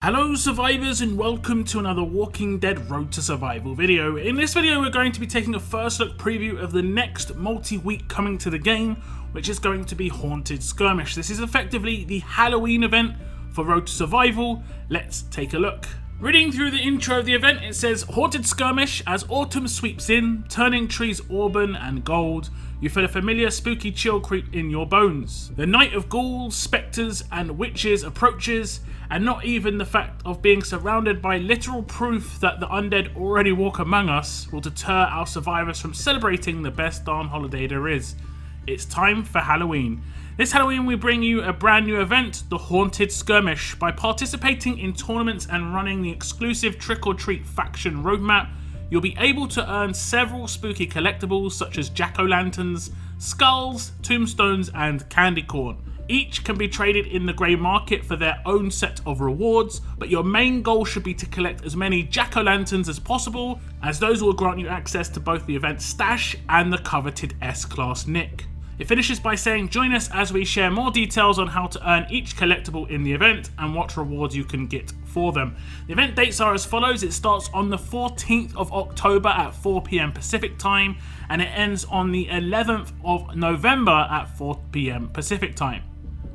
Hello survivors and welcome to another Walking Dead Road to Survival video. In this video we're going to be taking a first look preview of the next multi-week coming to the game, which is going to be Haunted Skirmish. This is effectively the Halloween event for Road to Survival. Let's take a look. Reading through the intro of the event, it says, Haunted Skirmish, as autumn sweeps in, turning trees auburn and gold, you feel a familiar spooky chill creep in your bones. The night of ghouls, spectres and witches approaches, and not even the fact of being surrounded by literal proof that the undead already walk among us will deter our survivors from celebrating the best darn holiday there is. It's time for Halloween. This Halloween we bring you a brand new event, the Haunted Skirmish. By participating in tournaments and running the exclusive Trick or Treat faction roadmap, you'll be able to earn several spooky collectibles such as jack-o'-lanterns, skulls, tombstones and candy corn. Each can be traded in the grey market for their own set of rewards, but your main goal should be to collect as many jack-o'-lanterns as possible, as those will grant you access to both the event stash and the coveted S-Class nick. It finishes by saying, join us as we share more details on how to earn each collectible in the event and what rewards you can get for them. The event dates are as follows. It starts on the 14th of October at 4 PM Pacific time and it ends on the 11th of November at 4 PM Pacific time.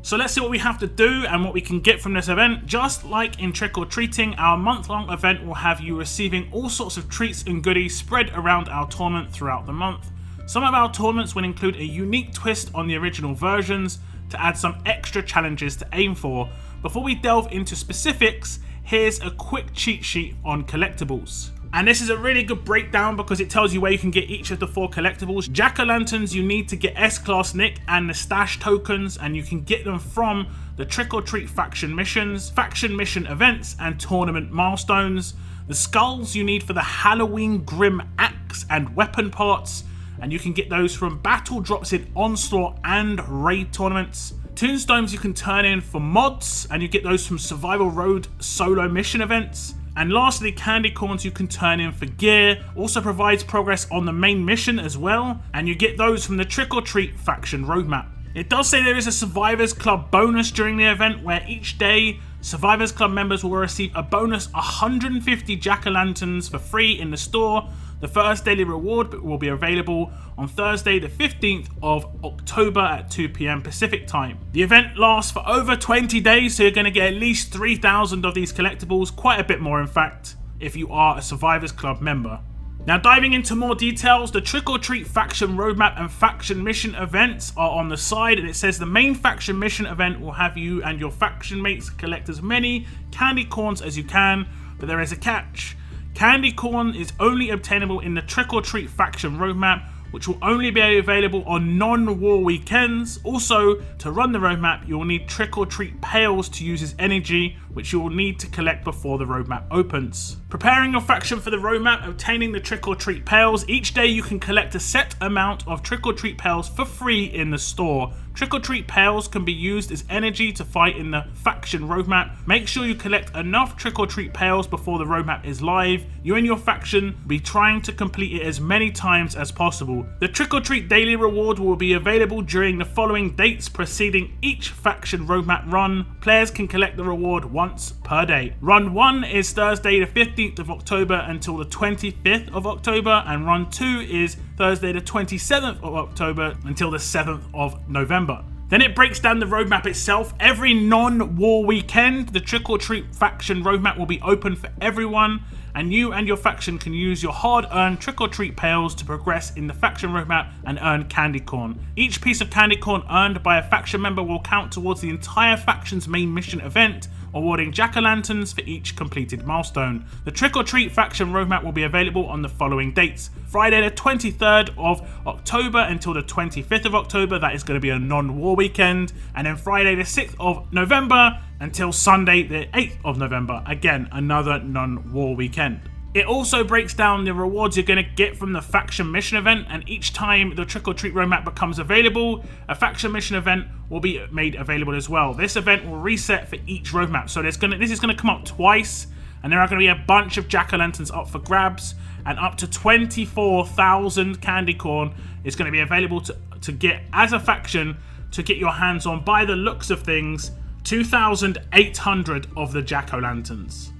So let's see what we have to do and what we can get from this event. Just like in Trick or Treating, our month-long event will have you receiving all sorts of treats and goodies spread around our tournament throughout the month. Some of our tournaments will include a unique twist on the original versions to add some extra challenges to aim for. Before we delve into specifics, here's a quick cheat sheet on collectibles. And this is a really good breakdown because it tells you where you can get each of the 4 collectibles. Jack-o'-lanterns you need to get S-Class nick and the stash tokens, and you can get them from the Trick or Treat faction missions, faction mission events and tournament milestones. The skulls you need for the Halloween Grim axe and weapon parts, and you can get those from battle drops in Onslaught and raid tournaments. Tombstones you can turn in for mods, and you get those from Survival Road solo mission events. And lastly, candy corns you can turn in for gear, also provides progress on the main mission as well, and you get those from the Trick or Treat faction roadmap. It does say there is a Survivors Club bonus during the event where each day Survivors Club members will receive a bonus 150 jack-o'-lanterns for free in the store. The first daily reward will be available on Thursday the 15th of October at 2 PM Pacific time. The event lasts for over 20 days, so you're going to get at least 3,000 of these collectibles, quite a bit more in fact, if you are a Survivors Club member. Now diving into more details, the Trick or Treat faction roadmap and faction mission events are on the side, and it says the main faction mission event will have you and your faction mates collect as many candy corns as you can, but there is a catch. Candy corn is only obtainable in the Trick or Treat faction roadmap, which will only be available on non-war weekends. Also, to run the roadmap, you will need Trick or Treat pails to use as energy, which you will need to collect before the roadmap opens. Preparing your faction for the roadmap, obtaining the Trick or Treat pails. Each day you can collect a set amount of Trick or Treat pails for free in the store. Trick or Treat pails can be used as energy to fight in the faction roadmap. Make sure you collect enough Trick or Treat pails before the roadmap is live. You and your faction will be trying to complete it as many times as possible. The Trick or Treat daily reward will be available during the following dates preceding each faction roadmap run. Players can collect the reward once per day. Run 1 is Thursday the 15th of October until the 25th of October, and run 2 is Thursday the 27th of October until the 7th of November. Then it breaks down the roadmap itself. Every non-war weekend, the Trick or Treat faction roadmap will be open for everyone, and you and your faction can use your hard-earned Trick or Treat pails to progress in the faction roadmap and earn candy corn. Each piece of candy corn earned by a faction member will count towards the entire faction's main mission event, awarding jack-o'-lanterns for each completed milestone. The Trick or Treat faction roadmap will be available on the following dates. Friday the 23rd of October until the 25th of October, that is going to be a non-war weekend, and then Friday the 6th of November until Sunday the 8th of November, again another non-war weekend. It also breaks down the rewards you're going to get from the faction mission event, and each time the Trick or Treat roadmap becomes available, a faction mission event will be made available as well. This event will reset for each roadmap, so this is going to come up twice, and there are going to be a bunch of jack-o'-lanterns up for grabs, and up to 24,000 candy corn is going to be available to get as a faction to get your hands on, by the looks of things, 2,800 of the jack-o'-lanterns.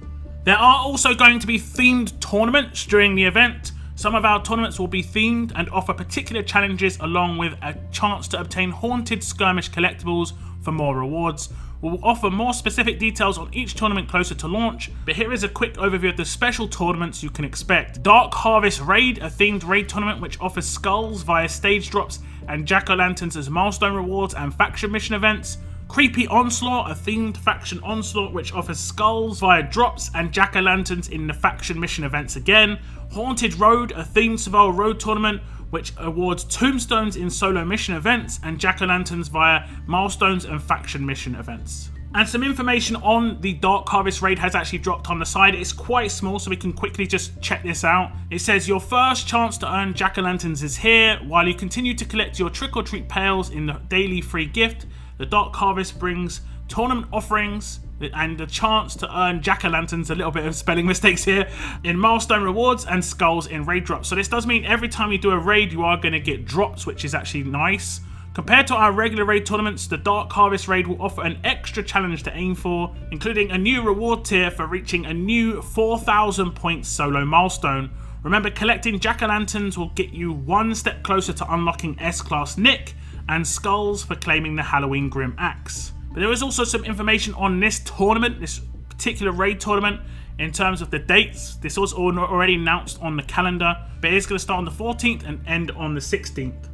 There are also going to be themed tournaments during the event. Some of our tournaments will be themed and offer particular challenges along with a chance to obtain Haunted Skirmish collectibles for more rewards. We'll offer more specific details on each tournament closer to launch, but here is a quick overview of the special tournaments you can expect. Dark Harvest Raid, a themed raid tournament which offers skulls via stage drops and jack-o'-lanterns as milestone rewards and faction mission events. Creepy Onslaught, a themed faction onslaught which offers skulls via drops and jack-o'-lanterns in the faction mission events again. Haunted Road, a themed survival road tournament which awards tombstones in solo mission events and jack-o'-lanterns via milestones and faction mission events. And some information on the Dark Harvest Raid has actually dropped on the side. It's quite small, so we can quickly just check this out. It says your first chance to earn jack-o'-lanterns is here. While you continue to collect your trick-or-treat pails in the daily free gift, the Dark Harvest brings tournament offerings and the chance to earn jack-o'-lanterns, a little bit of spelling mistakes here, in milestone rewards and skulls in raid drops. So this does mean every time you do a raid you are going to get drops, which is actually nice. Compared to our regular raid tournaments, the Dark Harvest Raid will offer an extra challenge to aim for, including a new reward tier for reaching a new 4,000 points solo milestone. Remember, collecting jack-o'-lanterns will get you one step closer to unlocking S-Class Nick and skulls for claiming the Halloween Grim Axe. But there is also some information on this tournament, this particular raid tournament, in terms of the dates. This was already announced on the calendar, but it's going to start on the 14th and end on the 16th.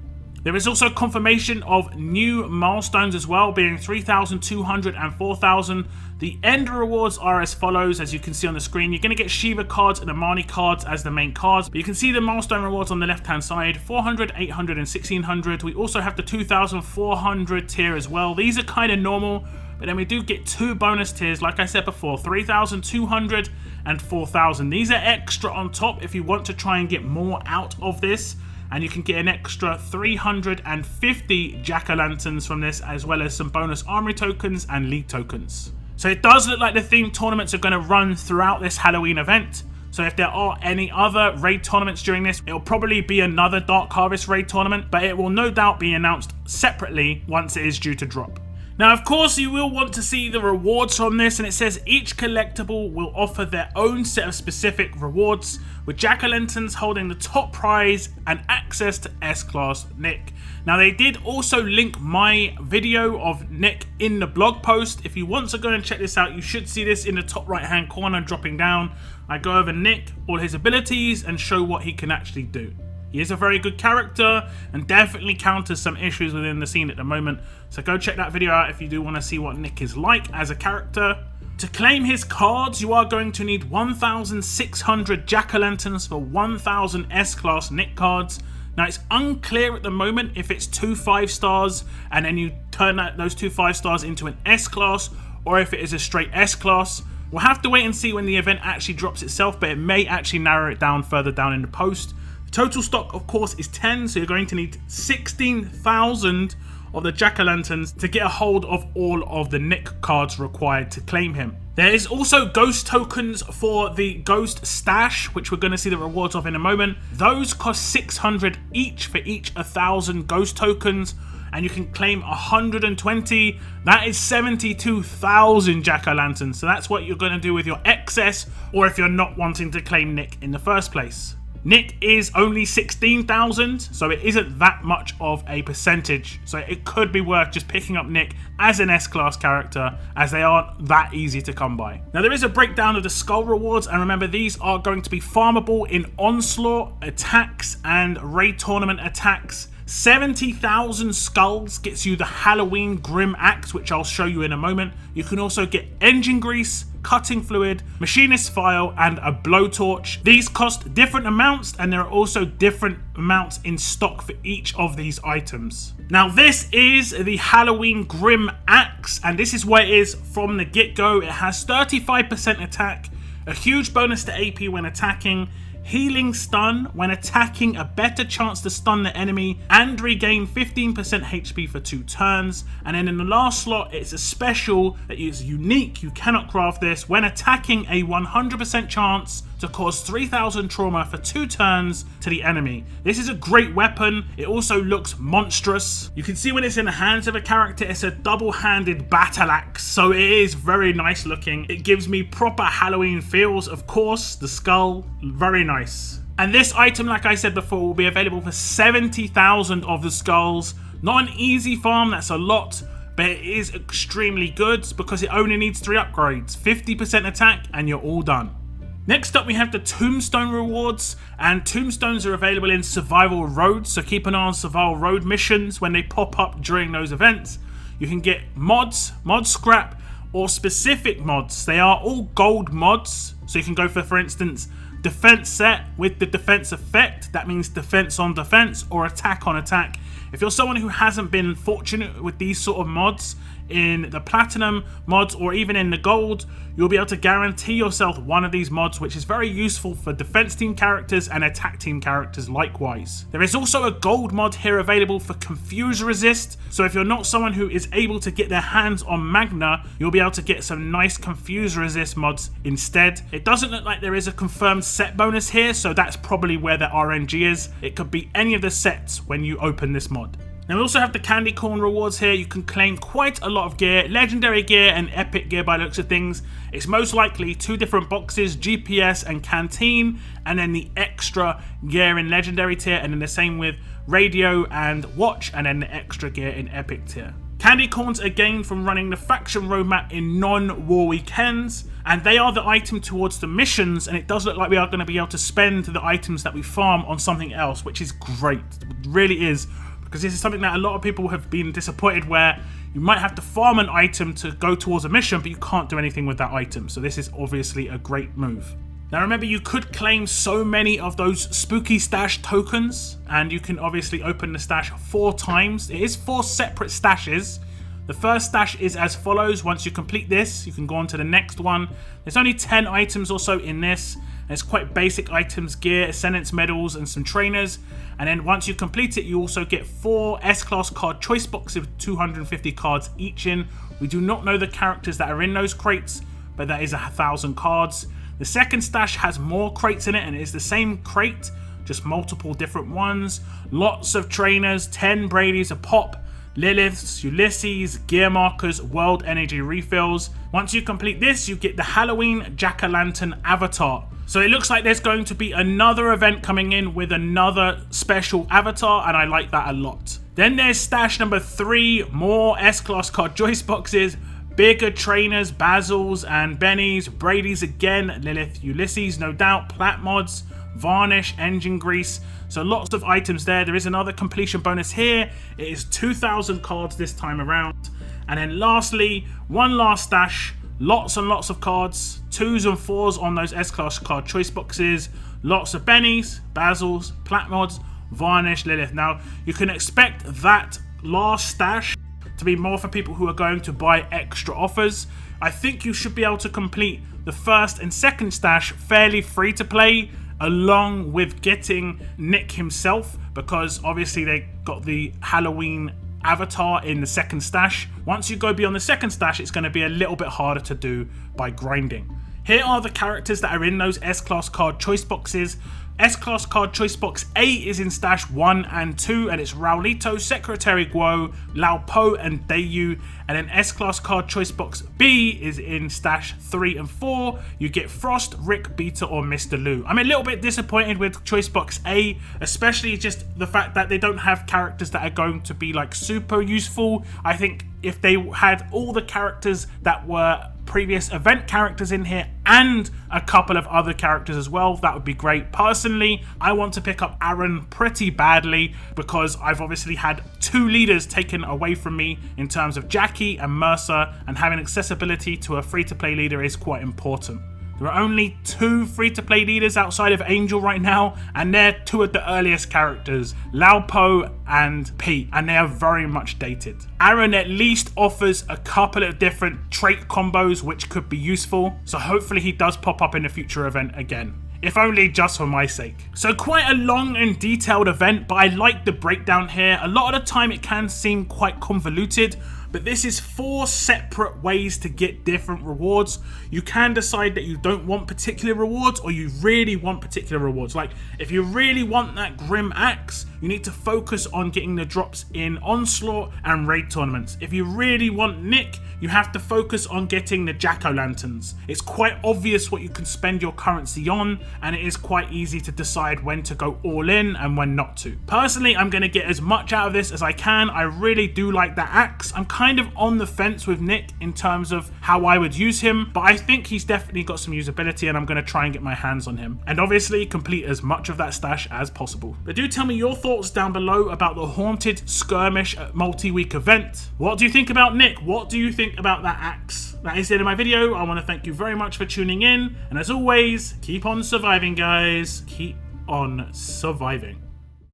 There is also confirmation of new milestones as well, being 3,200 and 4,000. The end rewards are as follows, as you can see on the screen. You're going to get Shiva cards and Amani cards as the main cards, but you can see the milestone rewards on the left hand side, 400, 800 and 1,600. We also have the 2,400 tier as well. These are kind of normal, but then we do get two bonus tiers, like I said before, 3,200 and 4,000. These are extra on top if you want to try and get more out of this. And you can get an extra 350 jack-o'-lanterns from this, as well as some bonus armory tokens and league tokens. So it does look like the themed tournaments are going to run throughout this Halloween event. So if there are any other raid tournaments during this, it'll probably be another Dark Harvest raid tournament, but it will no doubt be announced separately once it is due to drop. Now, of course, you will want to see the rewards from this, and it says each collectible will offer their own set of specific rewards, with jack-o'-lanterns holding the top prize and access to S-Class Nick. Now, they did also link my video of Nick in the blog post. If you want to go and check this out, you should see this in the top right-hand corner dropping down. I go over Nick, all his abilities, and show what he can actually do. He is a very good character and definitely counters some issues within the scene at the moment. So go check that video out if you do want to see what Nick is like as a character. To claim his cards, you are going to need 1,600 jack-o'-lanterns for 1,000 S-Class Nick cards. Now, it's unclear at the moment if it's 2 5-stars and then you turn those 2 5-stars into an S-Class, or if it is a straight S-Class. We'll have to wait and see when the event actually drops itself, but it may actually narrow it down further down in the post. Total stock, of course, is 10, so you're going to need 16,000 of the jack-o'-lanterns to get a hold of all of the Nick cards required to claim him. There is also ghost tokens for the ghost stash, which we're going to see the rewards of in a moment. Those cost 600 each for each 1,000 ghost tokens, and you can claim 120. That is 72,000 jack-o'-lanterns, so that's what you're going to do with your excess, or if you're not wanting to claim Nick in the first place. Nick is only 16,000, so it isn't that much of a percentage. So it could be worth just picking up Nick as an S-Class character, as they aren't that easy to come by. Now, there is a breakdown of the skull rewards, and remember, these are going to be farmable in onslaught attacks and raid tournament attacks. 70,000 skulls gets you the Halloween Grim Axe, which I'll show you in a moment. You can also get engine grease, cutting fluid, machinist file, and a blowtorch. These cost different amounts, and there are also different amounts in stock for each of these items. Now, this is the Halloween Grim Axe, and this is what it is from the get-go. It has 35% attack, a huge bonus to AP when attacking, healing stun when attacking, a better chance to stun the enemy and regain 15% HP for 2 turns. And then in the last slot, it's a special that is unique, you cannot craft this, when attacking, a 100% chance to cause 3000 trauma for 2 turns to the enemy. This is a great weapon. It also looks monstrous. You can see when it's in the hands of a character, it's a double-handed battle axe, so it is very nice looking. It gives me proper Halloween feels. Of course, the skull, very nice. And this item, like I said before, will be available for 70,000 of the skulls. Not an easy farm, that's a lot, but it is extremely good because it only needs 3 upgrades, 50% attack, and you're all done. Next up we have the Tombstone Rewards, and tombstones are available in Survival Road, so keep an eye on Survival Road missions when they pop up during those events. You can get mods, mod scrap, or specific mods. They are all gold mods, so you can go for instance, defense set with the defense effect, that means defense on defense or attack on attack. If you're someone who hasn't been fortunate with these sort of mods in the platinum mods or even in the gold, you'll be able to guarantee yourself one of these mods, which is very useful for defense team characters and attack team characters likewise. There is also a gold mod here available for confuse resist, so if you're not someone who is able to get their hands on Magna, you'll be able to get some nice confuse resist mods instead. It doesn't look like there is a confirmed set bonus here, so that's probably where the RNG is. It could be any of the sets when you open this mod. Now we also have the candy corn rewards here. You can claim quite a lot of gear, legendary gear and epic gear by the looks of things. It's most likely 2 different boxes, GPS and canteen, and then the extra gear in legendary tier, and then the same with radio and watch, and then the extra gear in epic tier. Candy corns are gained from running the faction roadmap in non-war weekends, and they are the item towards the missions, and it does look like we are going to be able to spend the items that we farm on something else, which is great. It really is. Because this is something that a lot of people have been disappointed, where you might have to farm an item to go towards a mission, but you can't do anything with that item. So this is obviously a great move. Now remember, you could claim so many of those spooky stash tokens, and you can obviously open the stash 4 times. It is 4 separate stashes. The first stash is as follows. Once you complete this, you can go on to the next one. There's only 10 items or so in this. It's quite basic items, gear, ascendance medals, and some trainers. And then once you complete it, you also get 4 S-Class card choice boxes with 250 cards each in. We do not know the characters that are in those crates, but that is 1,000 cards. The second stash has more crates in it, and it is the same crate, just multiple different ones. Lots of trainers, 10 Brady's a pop, Liliths, Ulysses, gear markers, world energy refills. Once you complete this, you get the Halloween Jack-o'-lantern avatar. So it looks like there's going to be another event coming in with another special avatar, and I like that a lot. Then there's stash number 3, more S-Class card choice boxes, bigger trainers, Basils and Bennies, Brady's again, Lilith, Ulysses, no doubt, plat mods, varnish, engine grease. So lots of items there. There is another completion bonus here. It is 2,000 cards this time around. And then lastly, one last stash, lots and lots of cards, 2s and 4s on those S-Class card choice boxes, lots of Bennies, Basils, plat mods, varnish, Lilith. Now you can expect that last stash to be more for people who are going to buy extra offers. I think you should be able to complete the first and second stash fairly free to play, along with getting Nick himself, because obviously they got the Halloween avatar in the second stash. Once you go beyond the second stash, it's going to be a little bit harder to do by grinding. Here are the characters that are in those S-Class card choice boxes. S-Class card choice box A is in stash 1 and 2, and it's Raulito, Secretary Guo, Lao Po, and Dayu. And then S-Class card choice box B is in stash 3 and 4. You get Frost, Rick, Beta, or Mr. Lou. I'm a little bit disappointed with choice box A, especially just the fact that they don't have characters that are going to be like super useful. I think if they had all the characters that were previous event characters in here and a couple of other characters as well, that would be great. Personally, I want to pick up Aaron pretty badly because I've obviously had 2 leaders taken away from me in terms of Jackie and Mercer, and having accessibility to a free-to-play leader is quite important. There are only 2 free-to-play leaders outside of Angel right now, and they're 2 of the earliest characters, Lao Po and Pete, and they are very much dated. Aaron at least offers a couple of different trait combos which could be useful, so hopefully he does pop up in a future event again. if only just for my sake. So quite a long and detailed event, but I like the breakdown here. A lot of the time it can seem quite convoluted, but this is 4 separate ways to get different rewards. You can decide that you don't want particular rewards or you really want particular rewards. Like if you really want that Grim Axe, you need to focus on getting the drops in Onslaught and Raid tournaments. If you really want Nick, you have to focus on getting the Jack-o'-lanterns. It's quite obvious what you can spend your currency on, and it is quite easy to decide when to go all in and when not to. Personally, I'm going to get as much out of this as I can. I really do like that axe. I'm kind of on the fence with Nick in terms of how I would use him, but I think he's definitely got some usability and I'm going to try and get my hands on him. And obviously complete as much of that stash as possible. But do tell me your thoughts down below about the Haunted Skirmish multi-week event. What do you think about Nick? What do you think about that axe? That is the end of my video. I want to thank you very much for tuning in, and as always, keep on surviving, guys. Keep on surviving.